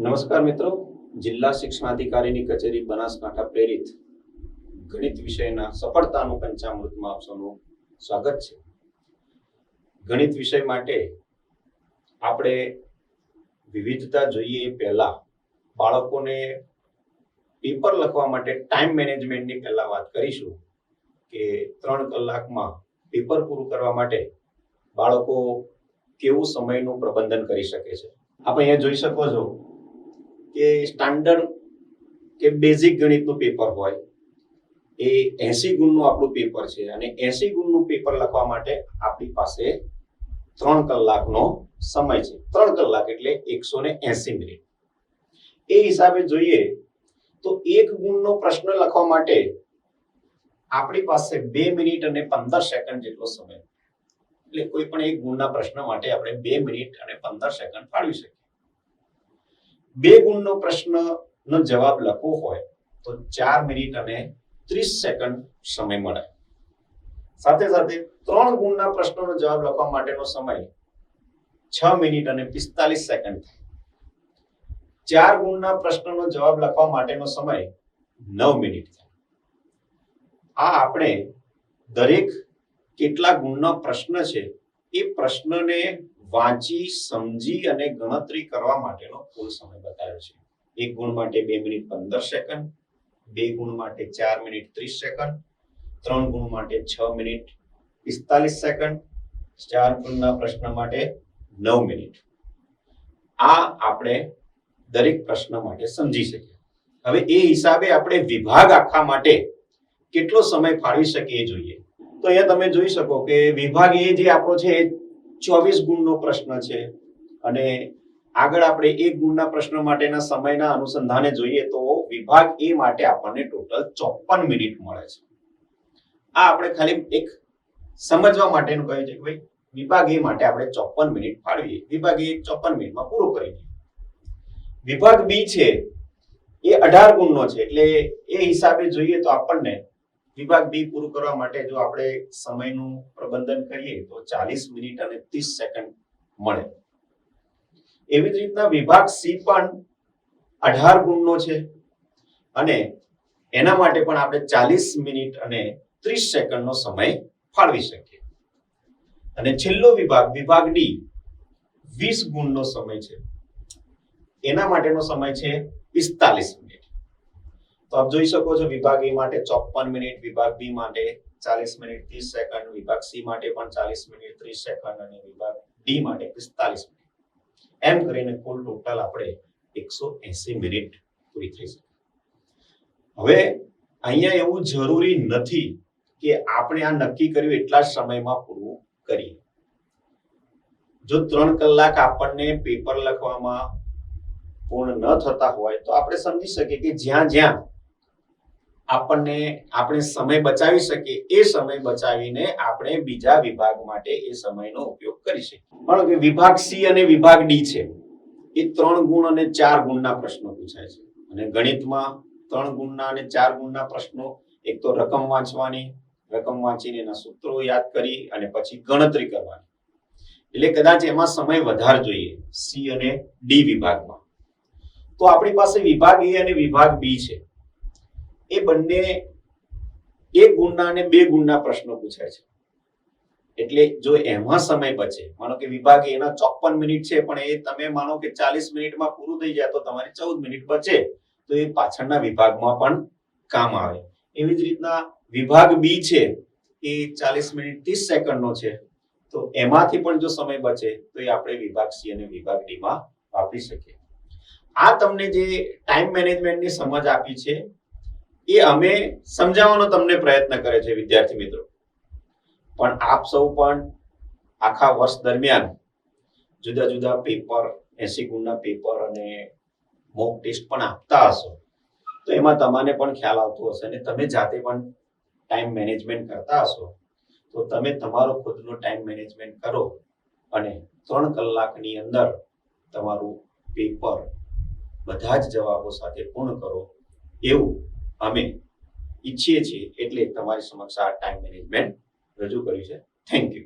નમસ્કાર મિત્રો, જિલ્લા શિક્ષણાધિકારીની કચેરી બનાસકાંઠા પ્રેરિત ગણિત વિષયના સફળતાનું પંચામૃતમાં આપ સૌનું સ્વાગત છે. ગણિત વિષય માટે આપણે વિવિધતા જોઈએ એ પહેલા બાળકોને પેપર લખવા માટે ટાઈમ મેનેજમેન્ટની પહેલા વાત કરીશું કે 3 કલાકમાં પેપર પૂરું કરવા માટે બાળકો કેવું સમયનું પ્રબંધન કરી શકે છે. આપણે અહીંયા જોઈ શકો છો કે સ્ટાન્ડર્ડ કે બેઝિક ગણિતનું પેપર હોય એ 80 ગુણનું આપણું પેપર છે અને 80 ગુણનું પેપર લખવા માટે આપણી પાસે 3 કલાકનો સમય છે. 3 કલાક એટલે 180 મિનિટ. એ હિસાબે જોઈએ તો 1 ગુણનો પ્રશ્ન લખવા માટે આપણી પાસે 2 મિનિટ અને 15 સેકન્ડ જેટલો સમય, એટલે કોઈ પણ 1 ગુણના પ્રશ્ન માટે આપણે 2 મિનિટ અને 15 સેકન્ડ ફાળવી શકીએ. 2 ગુણનો પ્રશ્નનો જવાબ લખવો હોય તો 4 મિનિટ અને 30 સેકન્ડ સમય મળે. સાથે સાથે 3 ગુણના પ્રશ્નનો જવાબ લખવા માટેનો સમય 6 મિનિટ અને 45 સેકન્ડ થાય. 4 ગુણના પ્રશ્નનો જવાબ લખવા માટેનો સમય 9 મિનિટ થાય. આ આપણે દરેક કેટલા ગુણનો પ્રશ્ન છે એ પ્રશ્નને વાંચી સમજી અને ગણતરી કરવા માટેનો કુલ સમય બતાવ્યો છે. 1 ગુણ માટે 2 મિનિટ 15 સેકન્ડ, 2 ગુણ માટે 4 મિનિટ 30 સેકન્ડ, 3 ગુણ માટે 6 મિનિટ 45 સેકન્ડ, 4 ગુણના પ્રશ્ન માટે 9 મિનિટ. આ આપણે દરેક પ્રશ્ન માટે સમજી શકીએ. હવે એ હિસાબે આપણે વિભાગ આખા માટે કેટલો સમય ફાળવી શકીએ જોઈએ. તો અહીંયા તમે જોઈ શકો કે વિભાગ એ જે આપણો છે 24 ગુણનો પ્રશ્ન છે અને આગળ આપણે 1 ગુણના પ્રશ્ન માટેના સમયના અનુસંધાને જોઈએ તો વિભાગ એ માટે આપણને ટોટલ 54 મિનિટ મળે છે. આ આપણે ખાલી એક સમજવા માટેનું કહ્યું છે કે ભાઈ વિભાગ એ માટે આપણે 54 મિનિટ ફાળવીએ. વિભાગ એ 54 મિનિટમાં પૂરો કરી દઈએ. વિભાગ બી છે એ 18 ગુણનો છે એટલે એ હિસાબે જોઈએ તો આપણને વિભાગ બી પૂરું કરવા માટે જો આપણે સમયનું પ્રબંધન કરીએ તો 40 મિનિટ અને 30 સેકન્ડ મળે. એવી જ રીતના વિભાગ સી પણ 18 ગુણનો છે અને એના માટે પણ આપણે 40 મિનિટ અને 30 સેકન્ડનો સમય ફાળવી શકીએ. અને છેલ્લો વિભાગ ડી 20 ગુણનો સમય છે. એના માટેનો સમય છે 45 મિનિટ. તો આપ જોઈ શકો છો વિભાગ એ માટે 54 મિનિટ, વિભાગ બી માટે 40 મિનિટ 30 સેકન્ડ, વિભાગ સી માટે પણ 40 મિનિટ 30 સેકન્ડ અને વિભાગ ડી માટે 45 મિનિટ. એમ કરીને કુલ ટોટલ આપણે 180 મિનિટ પૂરી થઈ શકે. હવે અહીંયા એવું જરૂરી નથી કે આપણે આ નક્કી કર્યું એટલા જ સમયમાં પૂરું કરીએ. જો 3 કલાક આપણને પેપર લખવામાં પૂર્ણ ન થતા હોય તો આપણે સમજી શકીએ કે જ્યાં આપણે સમય બચાવી શકીએ એ સમય બચાવીને આપણે બીજા વિભાગ માટે એ સમયનો ઉપયોગ કરી શકીએ. પણ કે વિભાગ સી અને વિભાગ ડી છે એ 3 ગુણ અને 4 ગુણના પ્રશ્નો પૂછાય છે. અને ગણિતમાં 3 ગુણના અને 4 ગુણના પ્રશ્નો એક તો રકમ વાંચીને એના સૂત્રો યાદ કરી અને પછી ગણતરી કરવાની, એટલે કદાચ એમાં સમય વધારે જોઈએ સી અને ડી વિભાગમાં. તો આપણી પાસે વિભાગ એ અને વિભાગ બી છે. એ બંને 1 ગુણના અને 2 ગુણના પ્રશ્નો પૂછાય છે. એટલે જો એમાં સમય બચે, માનો કે વિભાગ એના 54 મિનિટ છે પણ એ તમે માનો કે 40 મિનિટમાં પૂરું થઈ જાય તો તમારી 14 મિનિટ બચે તો એ પાછળના વિભાગમાં પણ કામ આવે. એવી જ રીતના વિભાગ બી છે એ 40 મિનિટ 30 સેકન્ડનો છે તો એમાંથી પણ જો સમય બચે તો એ આપણે વિભાગ સી અને વિભાગ ડી માં વાપરી શકીએ. આ તમને જે ટાઈમ મેનેજમેન્ટની સમજ આપી છે એ અમે સમજાવવાનો તમને પ્રયત્ન કરે છે વિદ્યાર્થી મિત્રો. પણ આપ સૌ પણ આખા વર્ષ દરમિયાન જુદા જુદા પેપર 80 ગુણના પેપર અને મોક ટેસ્ટ પણ આપતા હશો તો એમાં તમને પણ ખ્યાલ આવતો હશે અને તમે જાતે પણ ટાઈમ મેનેજમેન્ટ કરતા હશો. તો તમે તમારો ખુદનો ટાઈમ મેનેજમેન્ટ કરો અને 3 કલાકની અંદર તમારું પેપર બધા જ જવાબો સાથે પૂર્ણ કરો એવું અમે ઈચ્છીએ છીએ. એટલે તમારી સમક્ષ આ ટાઈમ મેનેજમેન્ટ રજૂ કર્યું છે. Thank you.